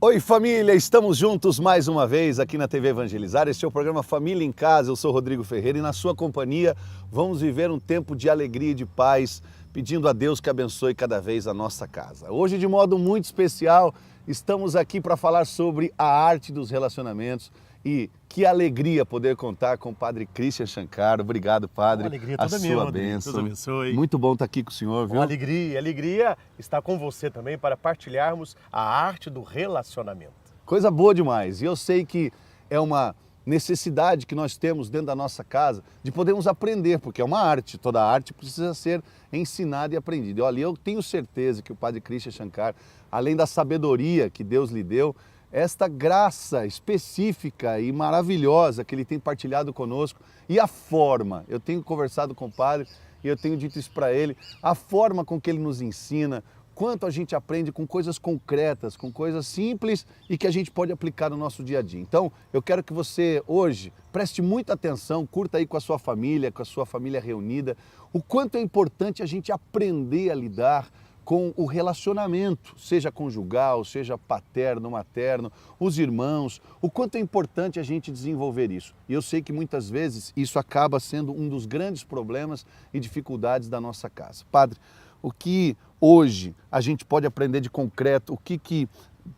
Oi família, estamos juntos mais uma vez aqui na TV Evangelizar. Este é o programa Família em Casa, eu sou Rodrigo Ferreira e na sua companhia vamos viver um tempo de alegria e de paz, pedindo a Deus que abençoe cada vez a nossa casa. Hoje, de modo muito especial, estamos aqui para falar sobre a arte dos relacionamentos e que alegria poder contar com o Padre Christian Shankar. Obrigado, Padre. Uma alegria toda minha, sua Rodrigo. bênção. Deus abençoe. Muito bom estar aqui com o senhor, viu? Uma alegria estar com você também para partilharmos a arte do relacionamento. Coisa boa demais. E eu sei que é uma necessidade que nós temos dentro da nossa casa de podermos aprender, porque é uma arte. Toda arte precisa ser ensinada e aprendida. E olha, eu tenho certeza que o Padre Christian Shankar, além da sabedoria que Deus lhe deu, esta graça específica e maravilhosa que ele tem partilhado conosco e a forma, eu tenho conversado com o Padre e eu tenho dito isso para ele, a forma com que ele nos ensina, quanto a gente aprende com coisas concretas, com coisas simples e que a gente pode aplicar no nosso dia a dia. Então, eu quero que você hoje preste muita atenção, curta aí com a sua família reunida, o quanto é importante a gente aprender a lidar com o relacionamento, seja conjugal, seja paterno, materno, os irmãos, o quanto é importante a gente desenvolver isso. E eu sei que muitas vezes isso acaba sendo um dos grandes problemas e dificuldades da nossa casa. Padre, o que hoje a gente pode aprender de concreto, o que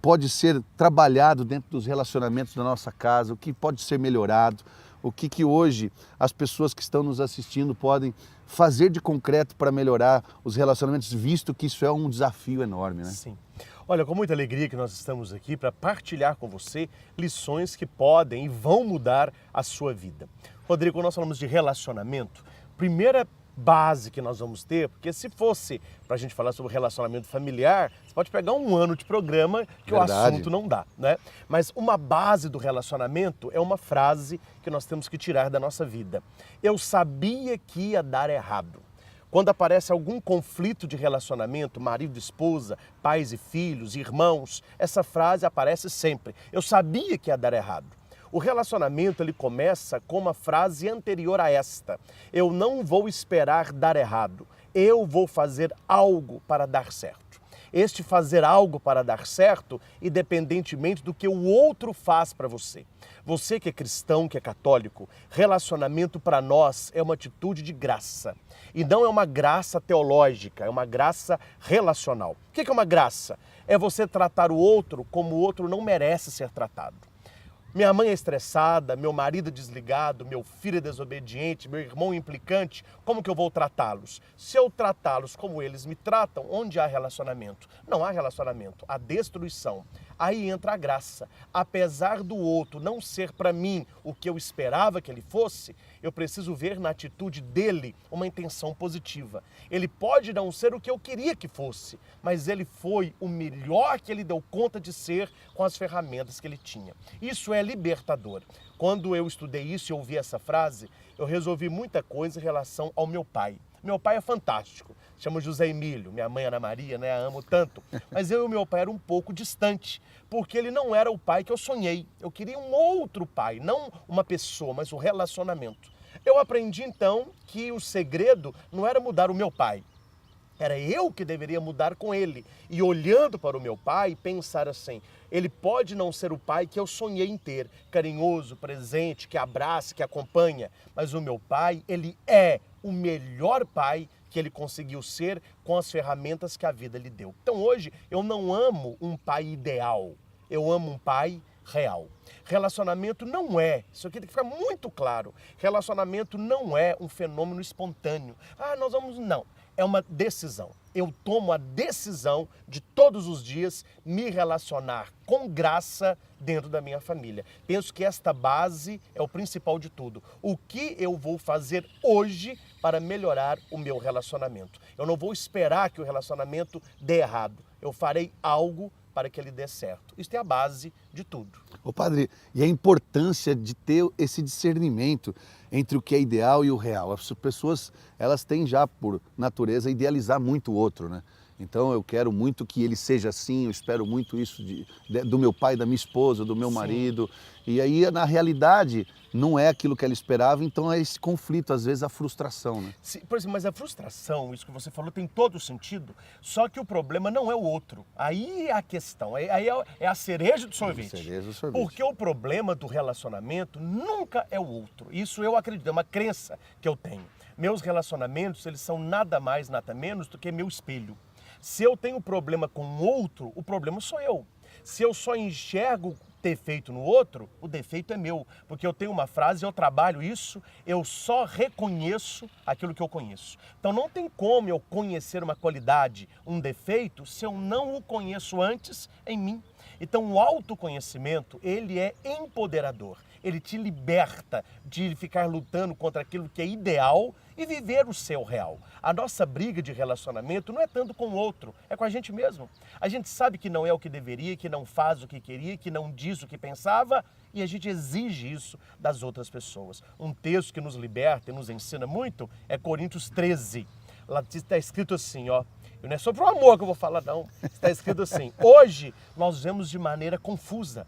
pode ser trabalhado dentro dos relacionamentos da nossa casa, o que pode ser melhorado, o que hoje as pessoas que estão nos assistindo podem fazer de concreto para melhorar os relacionamentos, visto que isso é um desafio enorme, né? Sim. Olha, com muita alegria que nós estamos aqui para partilhar com você lições que podem e vão mudar a sua vida. Rodrigo, quando nós falamos de relacionamento, primeira base que nós vamos ter, porque se fosse para a gente falar sobre relacionamento familiar, você pode pegar um ano de programa que Verdade. O assunto não dá, né? Mas uma base do relacionamento é uma frase que nós temos que tirar da nossa vida. Eu sabia que ia dar errado. Quando aparece algum conflito de relacionamento, marido e esposa, pais e filhos, irmãos, essa frase aparece sempre. Eu sabia que ia dar errado. O relacionamento ele começa com uma frase anterior a esta. Eu não vou esperar dar errado. Eu vou fazer algo para dar certo. Este fazer algo para dar certo, independentemente do que o outro faz para você. Você que é cristão, que é católico, relacionamento para nós é uma atitude de graça. E não é uma graça teológica, é uma graça relacional. O que é uma graça? É você tratar o outro como o outro não merece ser tratado. Minha mãe é estressada, meu marido é desligado, meu filho é desobediente, meu irmão é implicante, como que eu vou tratá-los? Se eu tratá-los como eles me tratam, onde há relacionamento? Não há relacionamento, há destruição. Aí entra a graça. Apesar do outro não ser para mim o que eu esperava que ele fosse, eu preciso ver na atitude dele uma intenção positiva. Ele pode não ser o que eu queria que fosse, mas ele foi o melhor que ele deu conta de ser com as ferramentas que ele tinha. Isso é libertador. Quando eu estudei isso e ouvi essa frase, eu resolvi muita coisa em relação ao meu pai. Meu pai é fantástico, chama José Emílio, minha mãe Ana Maria, né, a amo tanto. Mas eu e o meu pai eram um pouco distante, porque ele não era o pai que eu sonhei. Eu queria um outro pai, não uma pessoa, mas um relacionamento. Eu aprendi então que o segredo não era mudar o meu pai. Era eu que deveria mudar com ele. E olhando para o meu pai, pensar assim, ele pode não ser o pai que eu sonhei em ter, carinhoso, presente, que abraça, que acompanha, mas o meu pai, ele é o melhor pai que ele conseguiu ser com as ferramentas que a vida lhe deu. Então hoje eu não amo um pai ideal, eu amo um pai real. Relacionamento não é, isso aqui tem que ficar muito claro, relacionamento não é um fenômeno espontâneo. Nós vamos, não. É uma decisão. Eu tomo a decisão de todos os dias me relacionar com graça dentro da minha família. Penso que esta base é o principal de tudo. O que eu vou fazer hoje para melhorar o meu relacionamento? Eu não vou esperar que o relacionamento dê errado. Eu farei algo para que ele dê certo. Isso é a base de tudo. Ô padre, e a importância de ter esse discernimento entre o que é ideal e o real. As pessoas, elas têm já por natureza idealizar muito o outro, né? Então eu quero muito que ele seja assim, eu espero muito isso do meu pai, da minha esposa, do meu Sim. marido. E aí, na realidade, não é aquilo que ela esperava, então é esse conflito, às vezes a frustração, né? Por exemplo, mas a frustração, isso que você falou, tem todo o sentido, só que o problema não é o outro. Aí é a questão, aí é a cereja do sorvete. Cereja do sorvete. Porque o problema do relacionamento nunca é o outro. Isso eu acredito, é uma crença que eu tenho. Meus relacionamentos, eles são nada mais, nada menos do que meu espelho. Se eu tenho problema com o outro, o problema sou eu. Se eu só enxergo defeito no outro, o defeito é meu. Porque eu tenho uma frase, eu trabalho isso, eu só reconheço aquilo que eu conheço. Então não tem como eu conhecer uma qualidade, um defeito, se eu não o conheço antes em mim. Então o autoconhecimento, ele é empoderador. Ele te liberta de ficar lutando contra aquilo que é ideal e viver o seu real. A nossa briga de relacionamento não é tanto com o outro, é com a gente mesmo. A gente sabe que não é o que deveria, que não faz o que queria, que não diz o que pensava e a gente exige isso das outras pessoas. Um texto que nos liberta e nos ensina muito é Coríntios 13. Lá está escrito assim, ó. E não é sobre o amor que eu vou falar, não. Está escrito assim: hoje nós vemos de maneira confusa,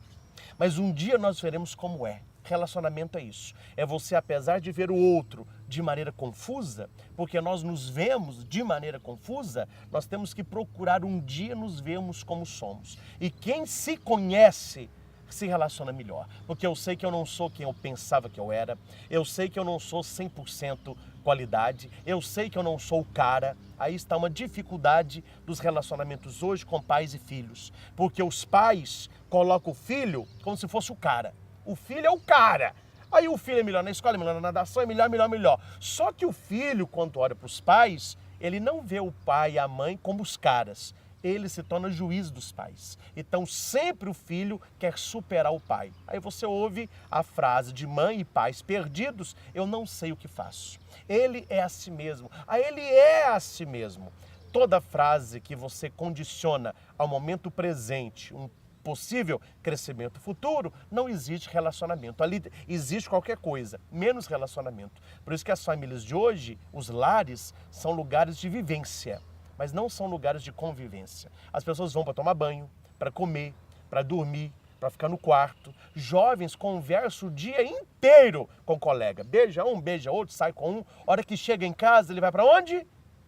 mas um dia nós veremos como é. Relacionamento é isso. É você, apesar de ver o outro de maneira confusa, porque nós nos vemos de maneira confusa, nós temos que procurar um dia nos vermos como somos. E quem se conhece se relaciona melhor. Porque eu sei que eu não sou quem eu pensava que eu era, eu sei que eu não sou 100% qualidade, eu sei que eu não sou o cara. Aí está uma dificuldade dos relacionamentos hoje com pais e filhos. Porque os pais colocam o filho como se fosse o cara. O filho é o cara. Aí o filho é melhor na escola, é melhor na nadação, é melhor, melhor, melhor. Só que o filho, quando olha para os pais, ele não vê o pai e a mãe como os caras. Ele se torna juiz dos pais. Então sempre o filho quer superar o pai. Aí você ouve a frase de mãe e pais perdidos: eu não sei o que faço. Ele é a si mesmo. Ele é a si mesmo. Toda frase que você condiciona ao momento presente, um possível crescimento futuro, não existe relacionamento. Ali existe qualquer coisa, menos relacionamento. Por isso que as famílias de hoje, os lares, são lugares de vivência, mas não são lugares de convivência. As pessoas vão para tomar banho, para comer, para dormir, para ficar no quarto. Jovens conversam o dia inteiro com o colega. Beija um, beija outro, sai com um. Hora que chega em casa, ele vai para onde?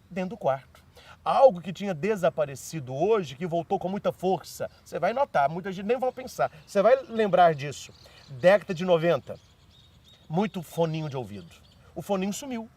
Dentro do quarto. Algo que tinha desaparecido hoje, que voltou com muita força. Você vai notar, muita gente nem vai pensar. Você vai lembrar disso. Década de 90, muito foninho de ouvido. O foninho sumiu.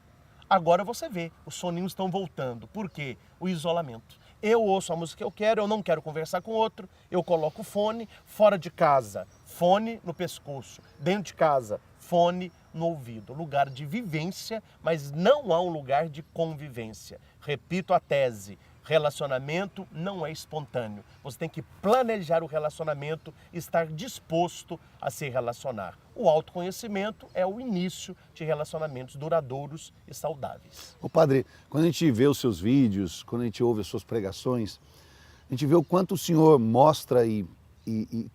Agora você vê, os soninhos estão voltando. Por quê? O isolamento. Eu ouço a música que eu quero, eu não quero conversar com outro, eu coloco o fone, fora de casa, fone no pescoço, dentro de casa, fone no ouvido. Lugar de vivência, mas não há um lugar de convivência. Repito a tese, relacionamento não é espontâneo. Você tem que planejar o relacionamento, estar disposto a se relacionar. O autoconhecimento é o início de relacionamentos duradouros e saudáveis. Ô padre, quando a gente vê os seus vídeos, quando a gente ouve as suas pregações, a gente vê o quanto o senhor mostra e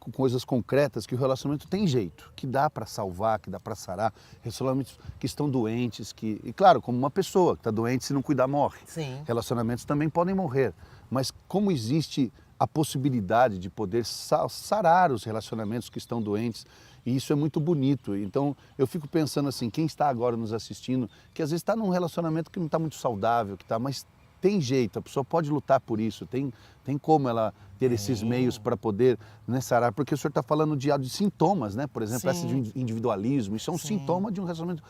com coisas concretas que o relacionamento tem jeito, que dá para salvar, que dá para sarar, relacionamentos que estão doentes, e claro, como uma pessoa que está doente, se não cuidar, morre. Sim. Relacionamentos também podem morrer, mas como existe a possibilidade de poder sarar os relacionamentos que estão doentes, e isso é muito bonito. Então eu fico pensando assim, quem está agora nos assistindo, que às vezes está num relacionamento que não está muito saudável, mas tem jeito, a pessoa pode lutar por isso, tem como ela ter esses meios para poder sarar, porque o senhor está falando de sintomas, né? Por exemplo, esse de individualismo, isso é um sintoma de um relacionamento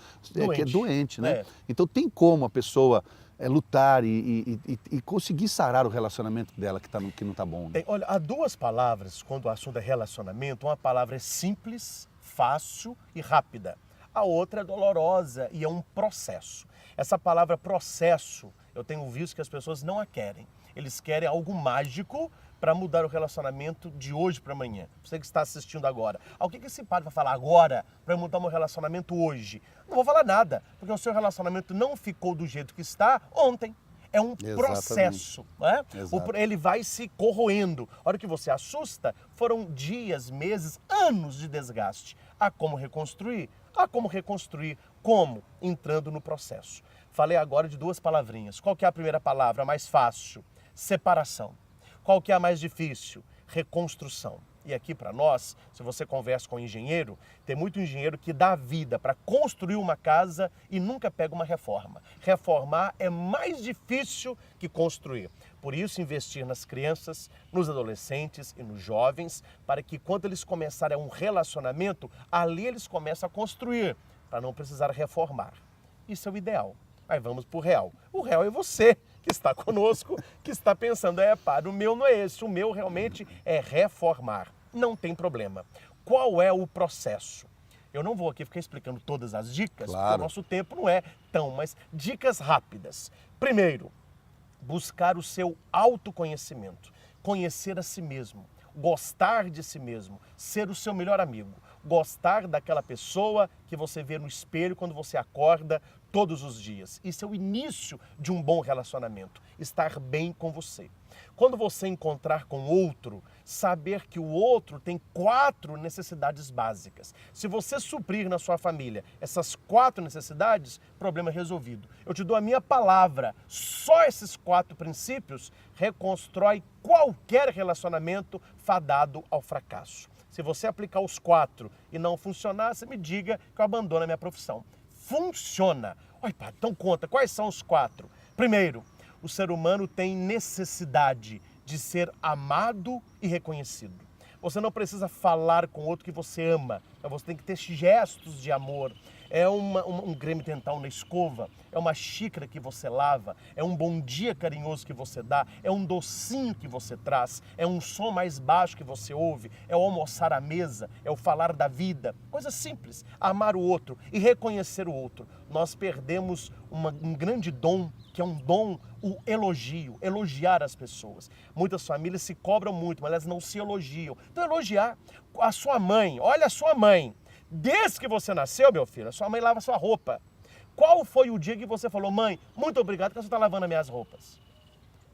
que é doente, né? Então tem como a pessoa lutar e conseguir sarar o relacionamento dela que não está bom. Né? Olha, há duas palavras quando o assunto é relacionamento. Uma palavra é simples, fácil e rápida. A outra é dolorosa e é um processo. Essa palavra processo, eu tenho visto que as pessoas não a querem. Eles querem algo mágico para mudar o relacionamento de hoje para amanhã. Você que está assistindo agora. O que esse padre vai falar agora para mudar o meu relacionamento hoje? Não vou falar nada, porque o seu relacionamento não ficou do jeito que está ontem. É um processo, né? Ele vai se corroendo. A hora que você assusta, foram dias, meses, anos de desgaste. Há como reconstruir? Há como reconstruir. Como? Entrando no processo. Falei agora de duas palavrinhas. Qual que é a primeira palavra, mais fácil? separação. Qual que é a mais difícil? Reconstrução. E aqui para nós, se você conversa com um engenheiro, tem muito engenheiro que dá vida para construir uma casa e nunca pega uma reforma. Reformar é mais difícil que construir. Por isso, investir nas crianças, nos adolescentes e nos jovens, para que quando eles começarem um relacionamento, ali eles começam a construir, para não precisar reformar. Isso é o ideal. Aí vamos para o real. O real é você que está conosco, que está pensando, o meu não é esse, o meu realmente é reformar. Não tem problema. Qual é o processo? Eu não vou aqui ficar explicando todas as dicas, Claro. porque o nosso tempo não é tão, mas dicas rápidas. Primeiro, buscar o seu autoconhecimento, conhecer a si mesmo, gostar de si mesmo, ser o seu melhor amigo, gostar daquela pessoa que você vê no espelho quando você acorda todos os dias. Isso é o início de um bom relacionamento, estar bem com você. Quando você encontrar com outro, saber que o outro tem 4 necessidades básicas. Se você suprir na sua família essas 4 necessidades, problema resolvido. Eu te dou a minha palavra, só esses 4 princípios reconstrói qualquer relacionamento fadado ao fracasso. Se você aplicar os 4 e não funcionar, você me diga que eu abandono a minha profissão. Funciona. Olha, pai, então conta, quais são os 4? Primeiro, o ser humano tem necessidade de ser amado e reconhecido. Você não precisa falar com outro que você ama, mas você tem que ter gestos de amor. É um creme dental na escova, é uma xícara que você lava, é um bom dia carinhoso que você dá, é um docinho que você traz, é um som mais baixo que você ouve, é o almoçar à mesa, é o falar da vida. Coisa simples, amar o outro e reconhecer o outro. Nós perdemos um grande dom, que é um dom, o elogio, elogiar as pessoas. Muitas famílias se cobram muito, mas elas não se elogiam. Então elogiar a sua mãe, olha a sua mãe. Desde que você nasceu, meu filho, a sua mãe lava a sua roupa. Qual foi o dia que você falou, mãe, muito obrigado que você está lavando as minhas roupas?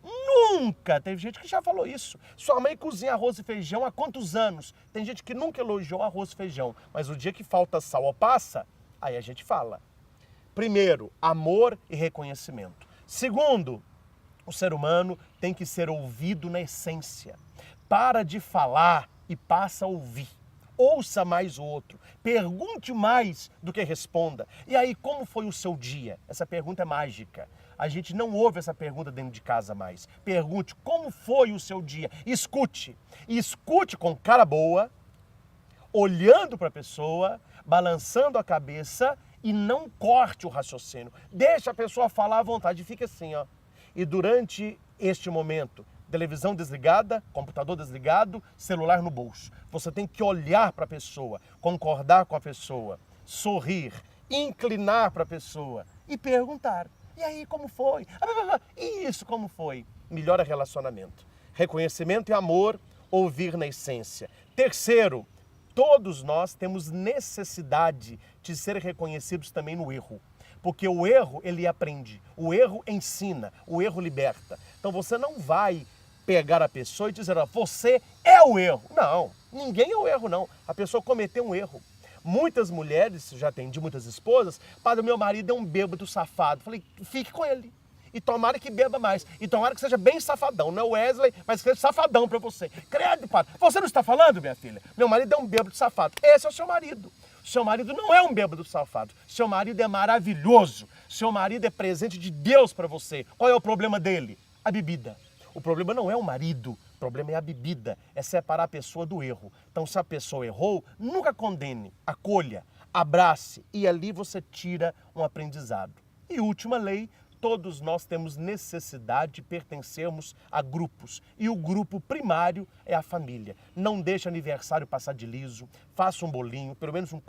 Nunca! Teve gente que já falou isso. Sua mãe cozinha arroz e feijão há quantos anos? Tem gente que nunca elogiou arroz e feijão. Mas o dia que falta sal ou passa, aí a gente fala. Primeiro, amor e reconhecimento. Segundo, o ser humano tem que ser ouvido na essência. Para de falar e passa a ouvir. Ouça mais o outro, pergunte mais do que responda. E aí, como foi o seu dia? Essa pergunta é mágica. A gente não ouve essa pergunta dentro de casa mais. Pergunte como foi o seu dia. Escute. E escute com cara boa, olhando para a pessoa, balançando a cabeça e não corte o raciocínio. Deixa a pessoa falar à vontade, fica assim, ó. E durante este momento, televisão desligada, computador desligado, celular no bolso. Você tem que olhar para a pessoa, concordar com a pessoa, sorrir, inclinar para a pessoa e perguntar. E aí, como foi? E isso, como foi? Melhora relacionamento. Reconhecimento e amor, ouvir na essência. Terceiro, todos nós temos necessidade de ser reconhecidos também no erro. Porque o erro, ele aprende. O erro ensina. O erro liberta. Então você não vai pegar a pessoa e dizer, você é o erro. Não, ninguém é o erro, não. A pessoa cometeu um erro. Muitas mulheres, já atendi muitas esposas, padre, meu marido é um bêbado safado. Falei, fique com ele. E tomara que beba mais. E tomara que seja bem safadão. Não é Wesley, mas que seja safadão pra você. Credo, padre. Você não está falando, minha filha? Meu marido é um bêbado safado. Esse é o seu marido. Seu marido não é um bêbado safado. Seu marido é maravilhoso. Seu marido é presente de Deus pra você. Qual é o problema dele? A bebida. O problema não é o marido, o problema é a bebida, é separar a pessoa do erro. Então, se a pessoa errou, nunca condene, acolha, abrace e ali você tira um aprendizado. E última lei, todos nós temos necessidade de pertencermos a grupos. E o grupo primário é a família. Não deixe aniversário passar de liso, faça um bolinho, pelo menos um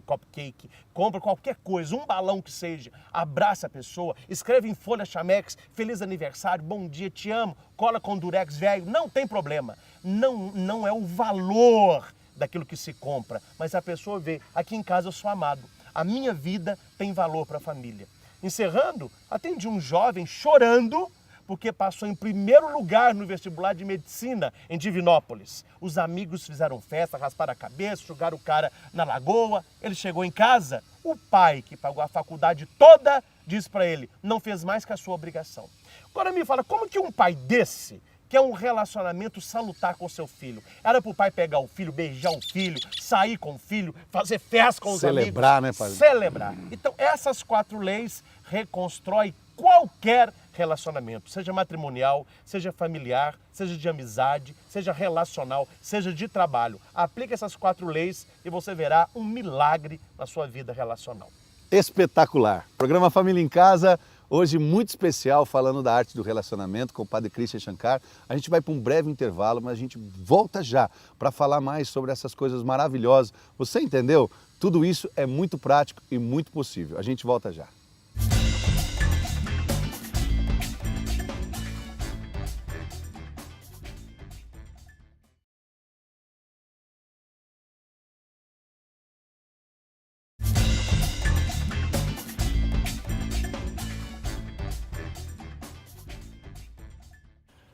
cupcake, compra qualquer coisa, um balão que seja, abraça a pessoa, escreve em folha chamex, feliz aniversário, bom dia, te amo, cola com durex velho, não tem problema. Não é o valor daquilo que se compra, mas a pessoa vê, aqui em casa eu sou amado, a minha vida tem valor para a família. Encerrando, atendi um jovem chorando porque passou em primeiro lugar no vestibular de medicina em Divinópolis. Os amigos fizeram festa, rasparam a cabeça, jogaram o cara na lagoa. Ele chegou em casa, o pai, que pagou a faculdade toda, diz para ele, não fez mais que a sua obrigação. Agora me fala, como que um pai desse quer um relacionamento salutar com seu filho? Era pro pai pegar o filho, beijar o filho, sair com o filho, fazer festa com os amigos. Celebrar, né, pai? Celebrar. Então, essas 4 leis reconstroem qualquer relacionamento, seja matrimonial, seja familiar, seja de amizade, seja relacional, seja de trabalho. Aplique essas 4 leis e você verá um milagre na sua vida relacional. Espetacular. Programa Família em Casa, hoje muito especial, falando da arte do relacionamento com o Padre Christian Shankar. A gente vai para um breve intervalo, mas a gente volta já para falar mais sobre essas coisas maravilhosas. Você entendeu? Tudo isso é muito prático e muito possível. A gente volta já.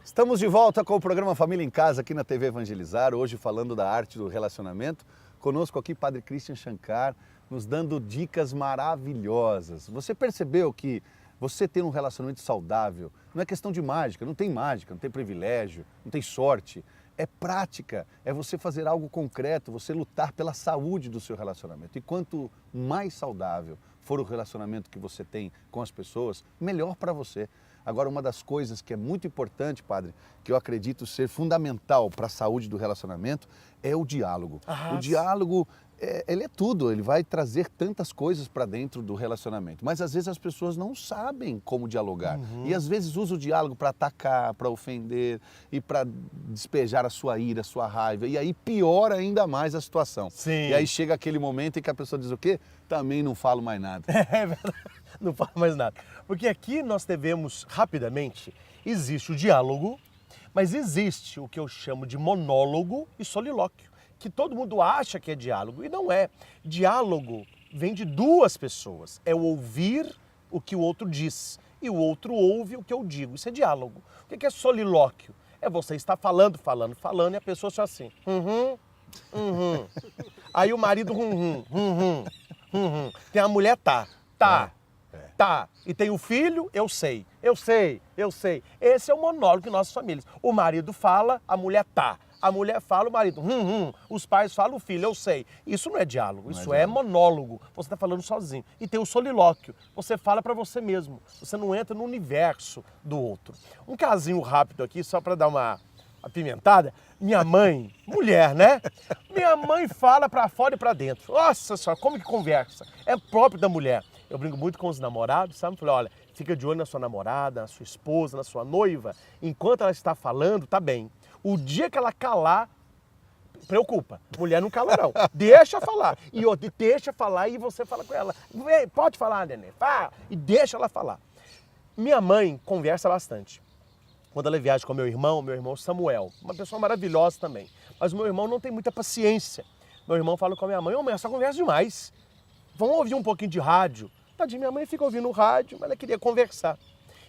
Estamos de volta com o programa Família em Casa aqui na TV Evangelizar, hoje falando da arte do relacionamento. Conosco aqui Padre Christian Shankar, nos dando dicas maravilhosas. Você percebeu que você ter um relacionamento saudável não é questão de mágica, não tem privilégio, não tem sorte. É prática, é você fazer algo concreto, você lutar pela saúde do seu relacionamento. E quanto mais saudável for o relacionamento que você tem com as pessoas, melhor para você. Agora, uma das coisas que é muito importante, Padre, que eu acredito ser fundamental para a saúde do relacionamento, é o diálogo. O diálogo, ele é tudo, ele vai trazer tantas coisas para dentro do relacionamento. Mas às vezes as pessoas não sabem como dialogar. E às vezes usa o diálogo para atacar, para ofender e para despejar a sua ira, a sua raiva. E aí piora ainda mais a situação. Sim. E aí chega aquele momento em que a pessoa diz o quê? Também não falo mais nada. É verdade. Não fala mais nada. Porque aqui nós devemos, rapidamente, existe o diálogo, mas existe o que eu chamo de monólogo e solilóquio, que todo mundo acha que é diálogo e não é. Diálogo vem de 2 pessoas, é o ouvir o que o outro diz e o outro ouve o que eu digo, isso é diálogo. O que é solilóquio? É você estar falando e a pessoa só assim, Aí o marido, Tem a mulher, tá. Tá, e tem o filho, eu sei. Esse é o monólogo de nossas famílias. O marido fala, a mulher tá. A mulher fala, o marido, Os pais falam, o filho, eu sei. Isso não é diálogo, isso é monólogo. Você está falando sozinho. E tem o solilóquio. Você fala para você mesmo. Você não entra no universo do outro. Um casinho rápido aqui, só para dar uma apimentada. Minha mãe, mulher, né? Minha mãe fala para fora e para dentro. Nossa senhora, como que conversa? É próprio da mulher. Eu brinco muito com os namorados, sabe? Falei, olha, fica de olho na sua namorada, na sua esposa, na sua noiva. Enquanto ela está falando, tá bem. O dia que ela calar, preocupa. Mulher não cala, não. Deixa falar. E outra, deixa falar e você fala com ela. Pode falar, neném. Fala. E deixa ela falar. Minha mãe conversa bastante. Quando ela viaja com meu irmão Samuel, uma pessoa maravilhosa também. Mas o meu irmão não tem muita paciência. Meu irmão fala com a minha mãe, mãe, essa conversa demais. Vamos ouvir um pouquinho de rádio. Tadinha, minha mãe fica ouvindo o rádio, mas ela queria conversar.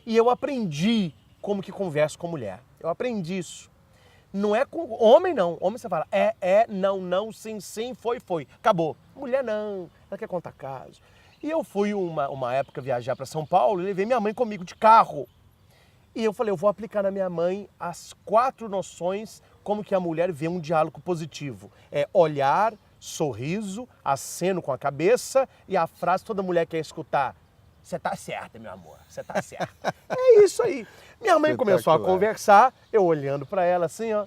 E eu aprendi como que converso com mulher. Eu aprendi isso. Não é com homem, não. Homem você fala não, sim, foi. Acabou. Mulher não, ela quer contar caso. E eu fui uma época viajar para São Paulo e levei minha mãe comigo de carro. E eu falei, eu vou aplicar na minha mãe as 4 noções como que a mulher vê um diálogo positivo. É olhar, sorriso, aceno com a cabeça e a frase toda mulher quer escutar. Você tá certa, meu amor, você tá certa. É isso aí. Minha mãe começou a conversar, eu olhando para ela assim, ó.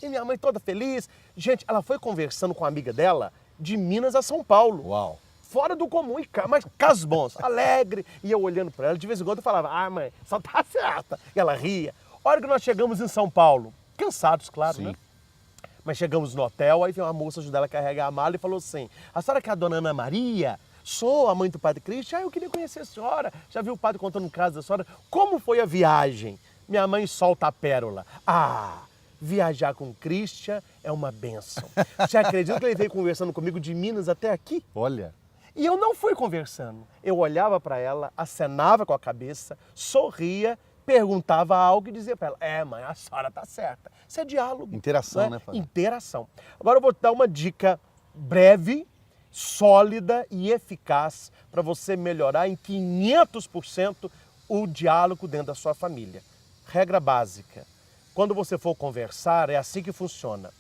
E minha mãe toda feliz. Gente, ela foi conversando com a amiga dela de Minas a São Paulo. Uau! Fora do comum, mas casos bons, alegre. E eu olhando para ela, de vez em quando eu falava, mãe, só tá certa. E ela ria. A hora que nós chegamos em São Paulo, cansados, claro, Sim. né? Mas chegamos no hotel, aí veio uma moça ajudar ela a carregar a mala e falou assim, a senhora que é a dona Ana Maria? Sou a mãe do Padre Christian. Eu queria conhecer a senhora. Já viu o padre contando um caso da senhora? Como foi a viagem? Minha mãe solta a pérola. Viajar com o Christian é uma bênção. Você acredita que ele veio conversando comigo de Minas até aqui? Olha. E eu não fui conversando. Eu olhava para ela, acenava com a cabeça, sorria, perguntava algo e dizia para ela, mãe, a senhora tá certa. Isso é diálogo. Interação, né, Padre? Interação. Agora eu vou te dar uma dica breve sólida e eficaz para você melhorar em 500% o diálogo dentro da sua família. Regra básica. Quando você for conversar, é assim que funciona.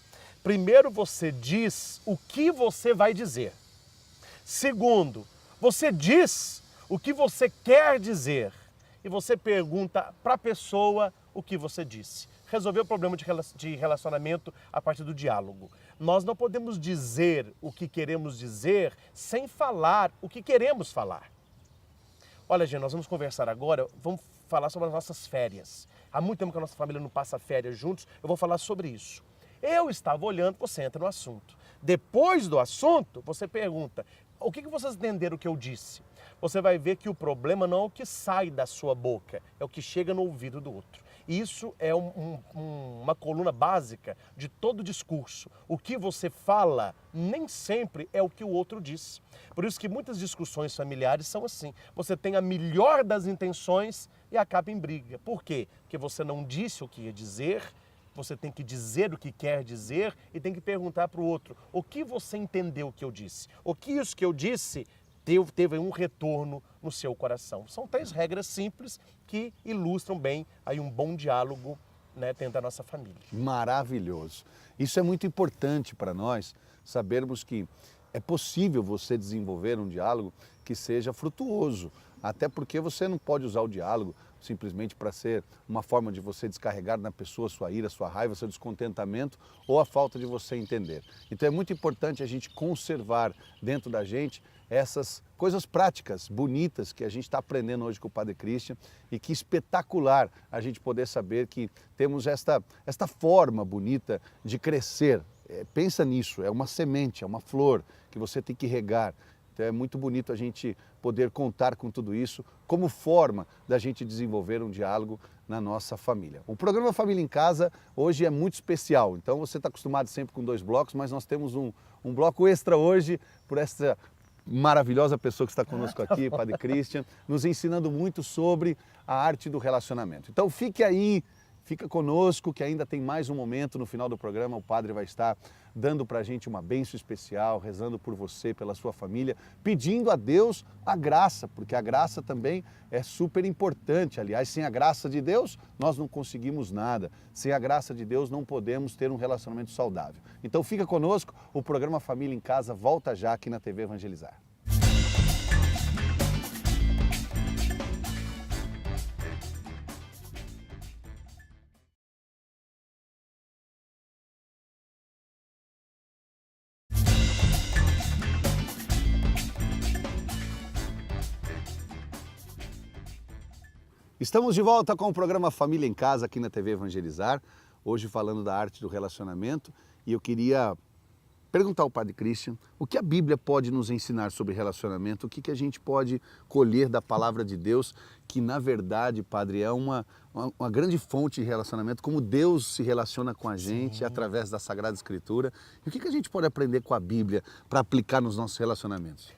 Primeiro você diz o que você vai dizer. Segundo, você diz o que você quer dizer. E você pergunta para a pessoa o que você disse. Resolver o problema de relacionamento a partir do diálogo. Nós não podemos dizer o que queremos dizer sem falar o que queremos falar. Olha, gente, nós vamos conversar agora, vamos falar sobre as nossas férias. Há muito tempo que a nossa família não passa férias juntos, eu vou falar sobre isso. Eu estava olhando, você entra no assunto. Depois do assunto, você pergunta, o que vocês entenderam o que eu disse? Você vai ver que o problema não é o que sai da sua boca, é o que chega no ouvido do outro. Isso é uma coluna básica de todo discurso. O que você fala nem sempre é o que o outro diz. Por isso que muitas discussões familiares são assim. Você tem a melhor das intenções e acaba em briga. Por quê? Porque você não disse o que ia dizer, você tem que dizer o que quer dizer e tem que perguntar para o outro, o que você entendeu que eu disse? O que isso que eu disse teve um retorno no seu coração. São 3 regras simples que ilustram bem aí um bom diálogo, né, dentro da nossa família. Maravilhoso. Isso é muito importante para nós, sabermos que é possível você desenvolver um diálogo que seja frutuoso, até porque você não pode usar o diálogo simplesmente para ser uma forma de você descarregar na pessoa sua ira, sua raiva, seu descontentamento ou a falta de você entender. Então é muito importante a gente conservar dentro da gente essas coisas práticas, bonitas, que a gente está aprendendo hoje com o Padre Christian e que espetacular a gente poder saber que temos esta forma bonita de crescer. Pensa nisso, é uma semente, é uma flor que você tem que regar. Então é muito bonito a gente poder contar com tudo isso como forma da gente desenvolver um diálogo na nossa família. O programa Família em Casa hoje é muito especial, então você está acostumado sempre com 2 blocos, mas nós temos um bloco extra hoje por essa maravilhosa pessoa que está conosco aqui, Padre Christian, nos ensinando muito sobre a arte do relacionamento. Então fique aí, fica conosco que ainda tem mais um momento no final do programa, o Padre vai estar dando para a gente uma bênção especial, rezando por você, pela sua família, pedindo a Deus a graça, porque a graça também é super importante. Aliás, sem a graça de Deus, nós não conseguimos nada. Sem a graça de Deus, não podemos ter um relacionamento saudável. Então fica conosco, o programa Família em Casa volta já aqui na TV Evangelizar. Estamos de volta com o programa Família em Casa aqui na TV Evangelizar, hoje falando da arte do relacionamento, e eu queria perguntar ao Padre Christian o que a Bíblia pode nos ensinar sobre relacionamento, o que a gente pode colher da palavra de Deus, que na verdade, Padre, é uma grande fonte de relacionamento, como Deus se relaciona com a gente através da Sagrada Escritura, e o que a gente pode aprender com a Bíblia para aplicar nos nossos relacionamentos?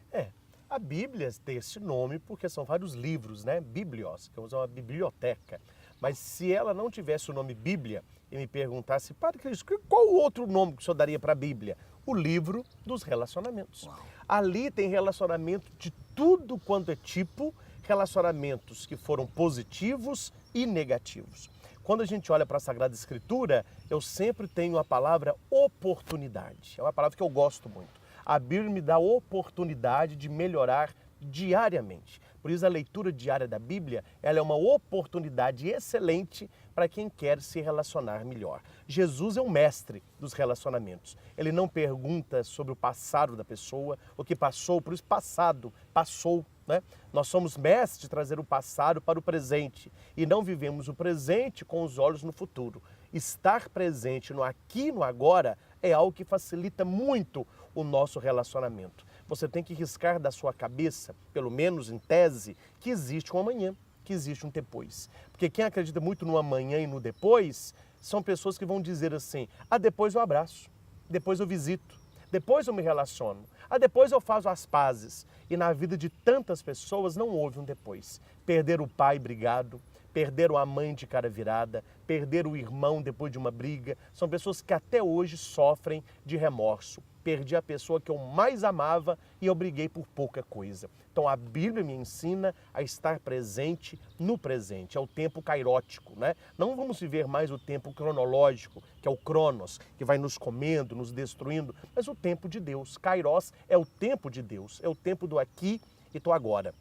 A Bíblia tem esse nome porque são vários livros, né? Biblios, que é uma biblioteca. Mas se ela não tivesse o nome Bíblia e me perguntasse, Padre Cristo, qual o outro nome que o senhor daria para a Bíblia? O livro dos relacionamentos. Uau. Ali tem relacionamento de tudo quanto é tipo, relacionamentos que foram positivos e negativos. Quando a gente olha para a Sagrada Escritura, eu sempre tenho a palavra oportunidade. É uma palavra que eu gosto muito. A Bíblia me dá a oportunidade de melhorar diariamente. Por isso a leitura diária da Bíblia, ela é uma oportunidade excelente para quem quer se relacionar melhor. Jesus é o mestre dos relacionamentos. Ele não pergunta sobre o passado da pessoa, o que passou, por isso passado, passou, né? Nós somos mestres de trazer o passado para o presente e não vivemos o presente com os olhos no futuro. Estar presente no aqui e no agora é algo que facilita muito o nosso relacionamento. Você tem que riscar da sua cabeça, pelo menos em tese, que existe um amanhã, que existe um depois. Porque quem acredita muito no amanhã e no depois, são pessoas que vão dizer assim, depois eu abraço, depois eu visito, depois eu me relaciono, depois eu faço as pazes. E na vida de tantas pessoas não houve um depois. Perderam o pai brigado, perderam a mãe de cara virada, perderam o irmão depois de uma briga. São pessoas que até hoje sofrem de remorso. Perdi a pessoa que eu mais amava e eu briguei por pouca coisa. Então a Bíblia me ensina a estar presente no presente. É o tempo kairótico, né? Não vamos viver mais o tempo cronológico, que é o Cronos, que vai nos comendo, nos destruindo, mas o tempo de Deus. Kairos é o tempo de Deus, é o tempo do aqui e do agora.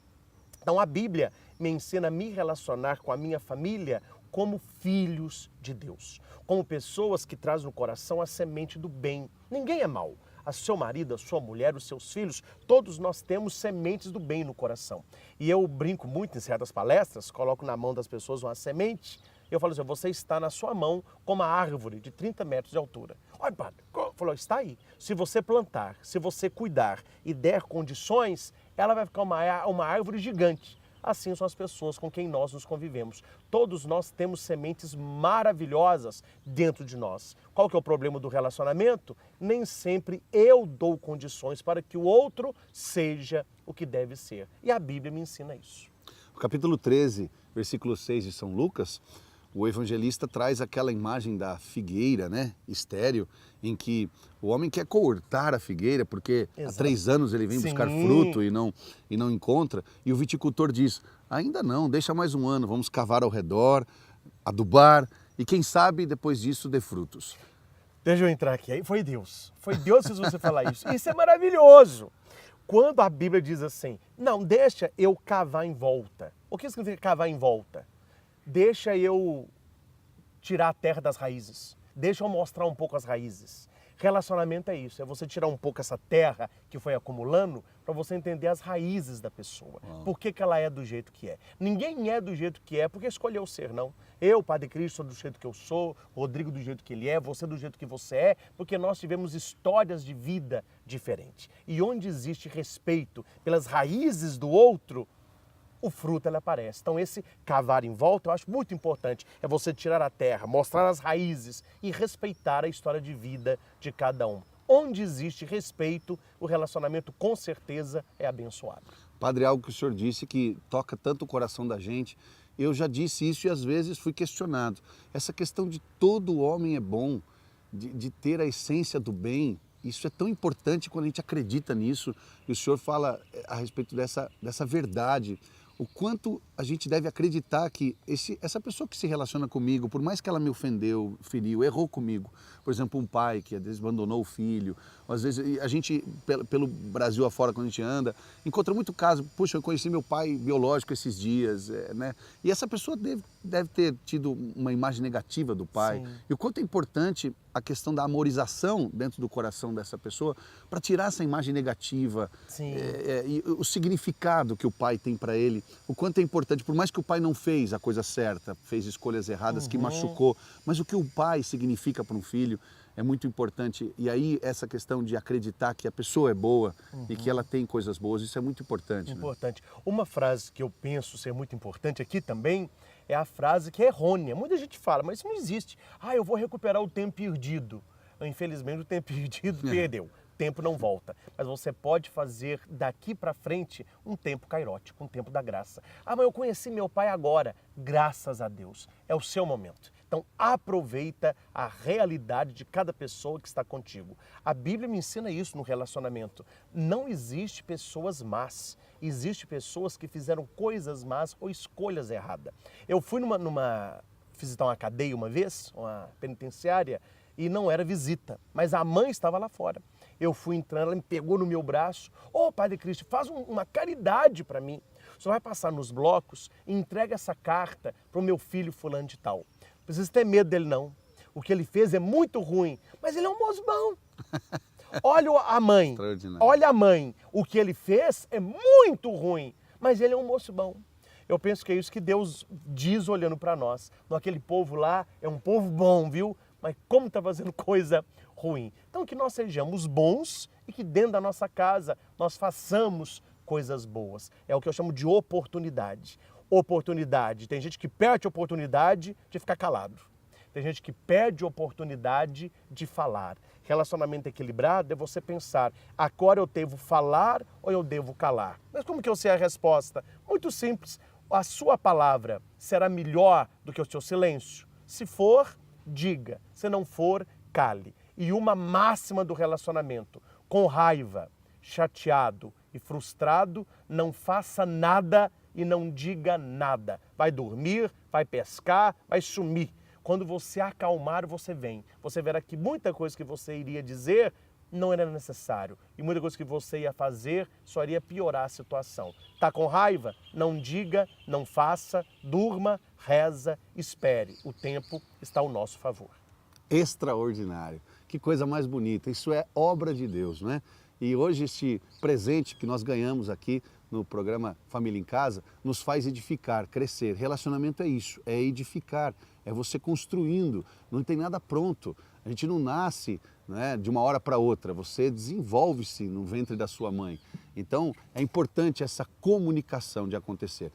Então a Bíblia me ensina a me relacionar com a minha família como filhos de Deus, como pessoas que trazem no coração a semente do bem. Ninguém é mau. A seu marido, a sua mulher, os seus filhos, todos nós temos sementes do bem no coração. E eu brinco muito em certas palestras, coloco na mão das pessoas uma semente, e eu falo assim, você está na sua mão como uma árvore de 30 metros de altura. Olha, padre, falou, está aí. Se você plantar, se você cuidar e der condições, ela vai ficar uma árvore gigante. Assim são as pessoas com quem nós nos convivemos. Todos nós temos sementes maravilhosas dentro de nós. Qual que é o problema do relacionamento? Nem sempre eu dou condições para que o outro seja o que deve ser. E a Bíblia me ensina isso. No capítulo 13, versículo 6 de São Lucas, o evangelista traz aquela imagem da figueira, né, estéril, em que o homem quer cortar a figueira porque há 3 anos ele vem buscar fruto e não encontra. E o viticultor diz, ainda não, deixa mais um ano, vamos cavar ao redor, adubar e quem sabe depois disso dê frutos. Deixa eu entrar aqui, aí foi Deus se você falar isso. Isso é maravilhoso. Quando a Bíblia diz assim, não, deixa eu cavar em volta. O que significa cavar em volta? Deixa eu tirar a terra das raízes. Deixa eu mostrar um pouco as raízes. Relacionamento é isso, é você tirar um pouco essa terra que foi acumulando para você entender as raízes da pessoa. Por que ela é do jeito que é. Ninguém é do jeito que é porque escolheu ser, não. Eu, Padre Cristo, sou do jeito que eu sou, Rodrigo do jeito que ele é, você do jeito que você é, porque nós tivemos histórias de vida diferentes. E onde existe respeito pelas raízes do outro, o fruto ele aparece. Então esse cavar em volta eu acho muito importante. É você tirar a terra, mostrar as raízes e respeitar a história de vida de cada um. Onde existe respeito, o relacionamento com certeza é abençoado. Padre, algo que o senhor disse que toca tanto o coração da gente, eu já disse isso e às vezes fui questionado. Essa questão de todo homem é bom, de ter a essência do bem, isso é tão importante quando a gente acredita nisso. E o senhor fala a respeito dessa verdade. O quanto a gente deve acreditar que essa pessoa que se relaciona comigo, por mais que ela me ofendeu, feriu, errou comigo, por exemplo, um pai que às vezes abandonou o filho, ou às vezes a gente, pelo Brasil afora, quando a gente anda, encontra muito caso, puxa, eu conheci meu pai biológico esses dias, né? E essa pessoa deve ter tido uma imagem negativa do pai. Sim. E o quanto é importante a questão da amorização dentro do coração dessa pessoa para tirar essa imagem negativa e o significado que o pai tem para ele, o quanto é importante, por mais que o pai não fez a coisa certa, fez escolhas erradas que machucou, mas o que o pai significa para um filho é muito importante. E aí essa questão de acreditar que a pessoa é boa e que ela tem coisas boas, isso é muito importante. Importante. Né? Uma frase que eu penso ser muito importante aqui também é a frase que é errônea. Muita gente fala, mas isso não existe. Eu vou recuperar o tempo perdido. Infelizmente o tempo perdido perdeu. Tempo não volta, mas você pode fazer daqui para frente um tempo kairótico, um tempo da graça. Mas eu conheci meu pai agora, graças a Deus, é o seu momento. Então aproveita a realidade de cada pessoa que está contigo. A Bíblia me ensina isso no relacionamento. Não existe pessoas más, existe pessoas que fizeram coisas más ou escolhas erradas. Eu fui visitar uma cadeia uma vez, uma penitenciária, e não era visita, mas a mãe estava lá fora. Eu fui entrando, ela me pegou no meu braço. Padre Cristo, faz uma caridade para mim. O senhor vai passar nos blocos e entrega essa carta para o meu filho fulano de tal. Não precisa ter medo dele não. O que ele fez é muito ruim, mas ele é um moço bom. Olha a mãe, olha a mãe. O que ele fez é muito ruim, mas ele é um moço bom. Eu penso que é isso que Deus diz olhando para nós. Aquele povo lá é um povo bom, viu? Mas como está fazendo coisa ruim. Então que nós sejamos bons e que dentro da nossa casa nós façamos coisas boas. É o que eu chamo de oportunidade. Oportunidade. Tem gente que perde a oportunidade de ficar calado. Tem gente que perde a oportunidade de falar. Relacionamento equilibrado é você pensar, agora eu devo falar ou eu devo calar? Mas como que eu sei a resposta? Muito simples. a sua palavra será melhor do que o seu silêncio? Se for, diga. Se não for, cale. E uma máxima do relacionamento: com raiva, chateado e frustrado, não faça nada e não diga nada. Vai dormir, vai pescar, vai sumir. Quando você acalmar, você vem. Você verá que muita coisa que você iria dizer não era necessário. E muita coisa que você ia fazer só iria piorar a situação. Tá com raiva? Não diga, não faça, durma, reza, espere. O tempo está ao nosso favor. Extraordinário. Que coisa mais bonita. Isso é obra de Deus, não é? E hoje este presente que nós ganhamos aqui no programa Família em Casa nos faz edificar, crescer. Relacionamento é isso, é edificar, é você construindo. Não tem nada pronto. A gente não nasce, né, de uma hora para outra, você desenvolve-se no ventre da sua mãe. Então é importante essa comunicação de acontecer.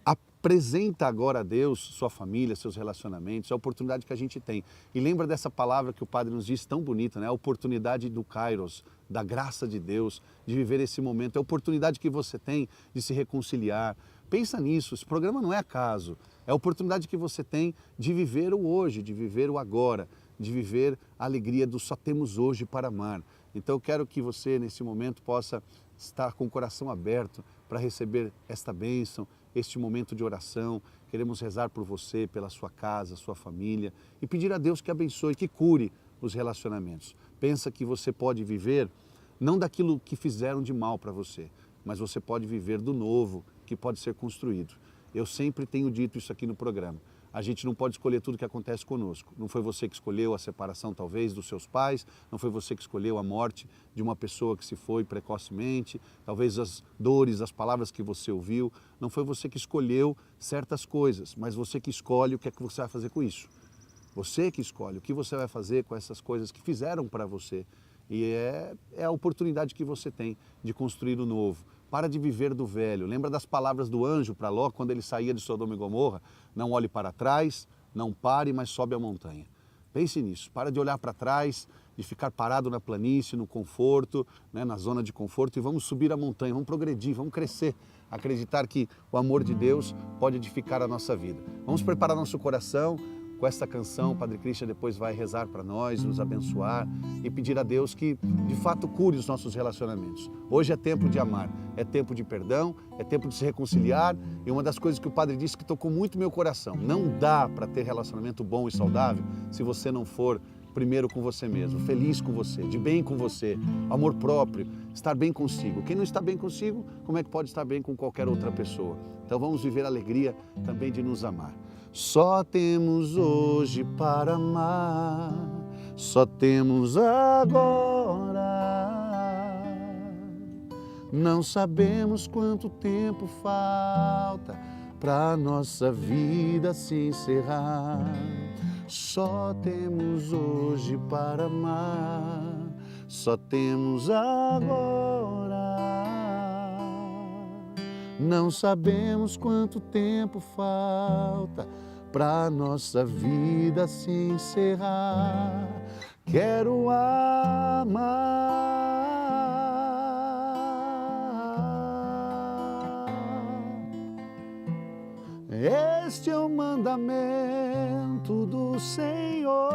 Apresenta agora a Deus sua família, seus relacionamentos, a oportunidade que a gente tem. E lembra dessa palavra que o Padre nos disse tão bonita, né? A oportunidade do Kairos, da graça de Deus, de viver esse momento. É a oportunidade que você tem de se reconciliar. Pensa nisso, esse programa não é acaso. É a oportunidade que você tem de viver o hoje, de viver o agora, de viver a alegria do só temos hoje para amar. Então eu quero que você, nesse momento, possa estar com o coração aberto para receber esta bênção, este momento de oração. Queremos rezar por você, pela sua casa, sua família e pedir a Deus que abençoe, que cure os relacionamentos. Pensa que você pode viver não daquilo que fizeram de mal para você, mas você pode viver do novo que pode ser construído. Eu sempre tenho dito isso aqui no programa. A gente não pode escolher tudo que acontece conosco. Não foi você que escolheu a separação, talvez, dos seus pais, não foi você que escolheu a morte de uma pessoa que se foi precocemente, talvez as dores, as palavras que você ouviu. Não foi você que escolheu certas coisas, mas você que escolhe o que é que você vai fazer com isso. Você que escolhe o que você vai fazer com essas coisas que fizeram para você. E é a oportunidade que você tem de construir o novo. Para de viver do velho. Lembra das palavras do anjo para Ló quando ele saía de Sodoma e Gomorra? Não olhe para trás, não pare, mas sobe a montanha. Pense nisso. Para de olhar para trás, de ficar parado na planície, no conforto, né, na zona de conforto, e vamos subir a montanha, vamos progredir, vamos crescer. Acreditar que o amor de Deus pode edificar a nossa vida. Vamos preparar nosso coração com esta canção. O Padre Christian depois vai rezar para nós, nos abençoar e pedir a Deus que de fato cure os nossos relacionamentos. Hoje é tempo de amar, é tempo de perdão, é tempo de se reconciliar. E uma das coisas que o Padre disse que tocou muito meu coração: não dá para ter relacionamento bom e saudável se você não for primeiro com você mesmo, feliz com você, de bem com você, amor próprio, estar bem consigo. Quem não está bem consigo, como é que pode estar bem com qualquer outra pessoa? Então vamos viver a alegria também de nos amar. Só temos hoje para amar, só temos agora. Não sabemos quanto tempo falta para nossa vida se encerrar. Só temos hoje para amar, só temos agora. Não sabemos quanto tempo falta para nossa vida se encerrar. Quero amar. Este é o mandamento do Senhor.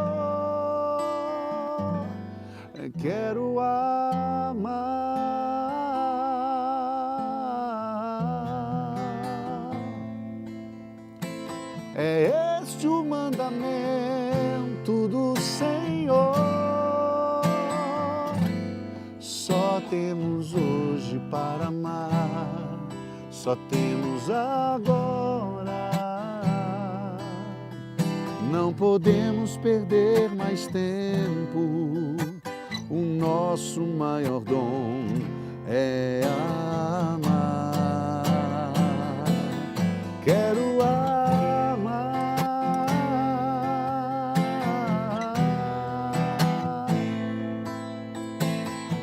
Quero amar. É este o mandamento do Senhor. Só temos hoje para amar, só temos agora. Não podemos perder mais tempo. O nosso maior dom é amar. Quero amar.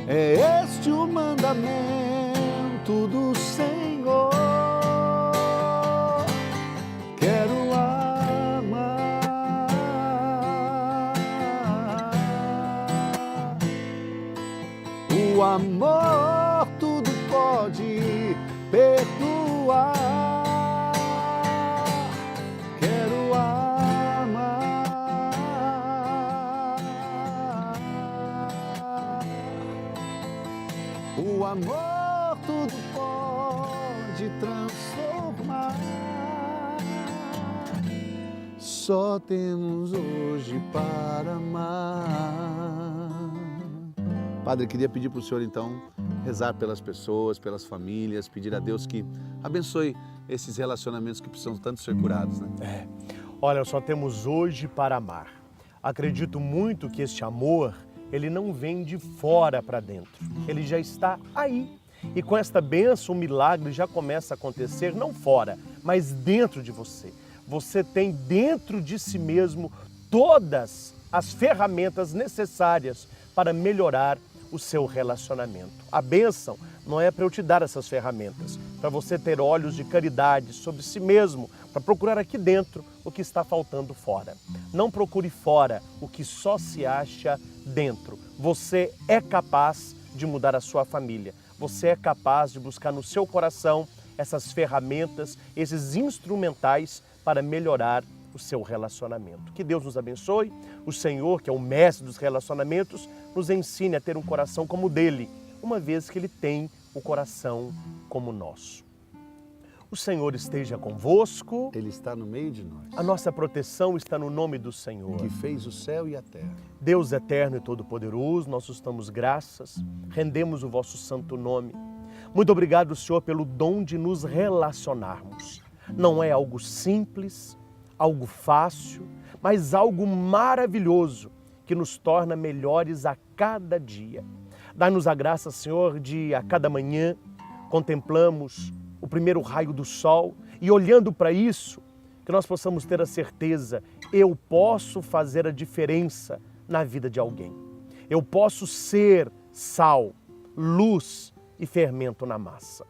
É este o mandamento do Senhor. Quero amar. O amor tudo pode perdoar. O amor tudo pode transformar. Só temos hoje para amar. Padre, queria pedir para o senhor então rezar pelas pessoas, pelas famílias, pedir a Deus que abençoe esses relacionamentos que precisam tanto ser curados, né? Olha, só temos hoje para amar. Acredito muito que este amor, ele não vem de fora para dentro. Ele já está aí. E com esta bênção, o milagre já começa a acontecer, não fora, mas dentro de você. Você tem dentro de si mesmo todas as ferramentas necessárias para melhorar o seu relacionamento. A bênção não é para eu te dar essas ferramentas, para você ter olhos de caridade sobre si mesmo, para procurar aqui dentro o que está faltando fora. Não procure fora o que só se acha dentro. Você é capaz de mudar a sua família. Você é capaz de buscar no seu coração essas ferramentas, esses instrumentais para melhorar o seu relacionamento. Que Deus nos abençoe. O Senhor, que é o mestre dos relacionamentos, nos ensine a ter um coração como o dele, uma vez que ele tem o coração como o nosso. O Senhor esteja convosco. Ele está no meio de nós. A nossa proteção está no nome do Senhor, que fez o céu e a terra. Deus eterno e todo-poderoso, nós os damos graças, rendemos o vosso santo nome. Muito obrigado, Senhor, pelo dom de nos relacionarmos. Não é algo simples, algo fácil, mas algo maravilhoso que nos torna melhores a cada dia. Dá-nos a graça, Senhor, de a cada manhã contemplamos o primeiro raio do sol e olhando para isso, que nós possamos ter a certeza, eu posso fazer a diferença na vida de alguém. Eu posso ser sal, luz e fermento na massa.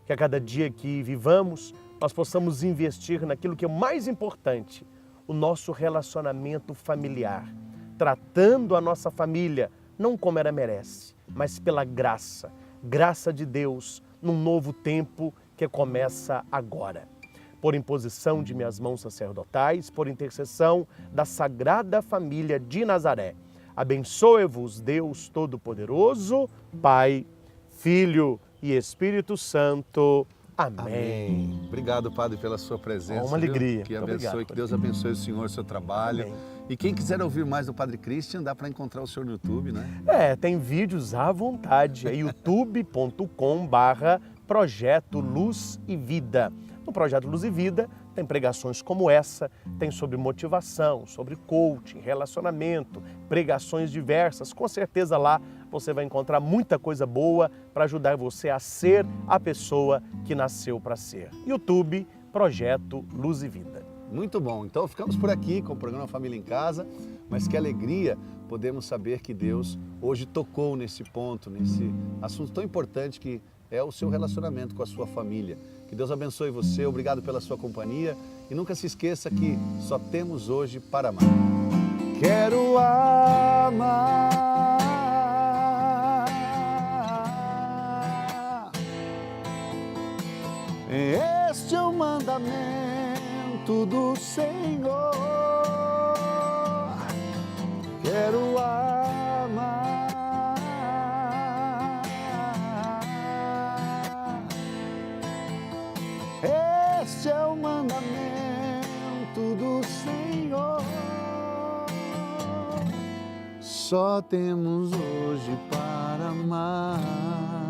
Que a cada dia que vivamos, nós possamos investir naquilo que é o mais importante, o nosso relacionamento familiar, tratando a nossa família não como ela merece, mas pela graça de Deus num novo tempo que começa agora. Por imposição de minhas mãos sacerdotais, por intercessão da Sagrada Família de Nazaré, abençoe-vos Deus Todo-Poderoso, Pai, Filho e Espírito Santo. Amém. Obrigado, Padre, pela sua presença. Uma alegria. Que abençoe, que Deus abençoe o senhor, o seu trabalho. Amém. E quem quiser ouvir mais do Padre Christian, dá para encontrar o senhor no YouTube, né? Tem vídeos à vontade. É youtube.com/Projeto Luz e Vida. No Projeto Luz e Vida tem pregações como essa, tem sobre motivação, sobre coaching, relacionamento, pregações diversas. Com certeza lá você vai encontrar muita coisa boa para ajudar você a ser a pessoa que nasceu para ser. YouTube, Projeto Luz e Vida. Muito bom. Então ficamos por aqui com o programa Família em Casa, mas que alegria podemos saber que Deus hoje tocou nesse ponto, nesse assunto tão importante que é o seu relacionamento com a sua família. Que Deus abençoe você, obrigado pela sua companhia e nunca se esqueça que só temos hoje para amar. Quero amar. Este é o mandamento do Senhor. Quero amar. Este é o mandamento do Senhor. Só temos hoje para amar.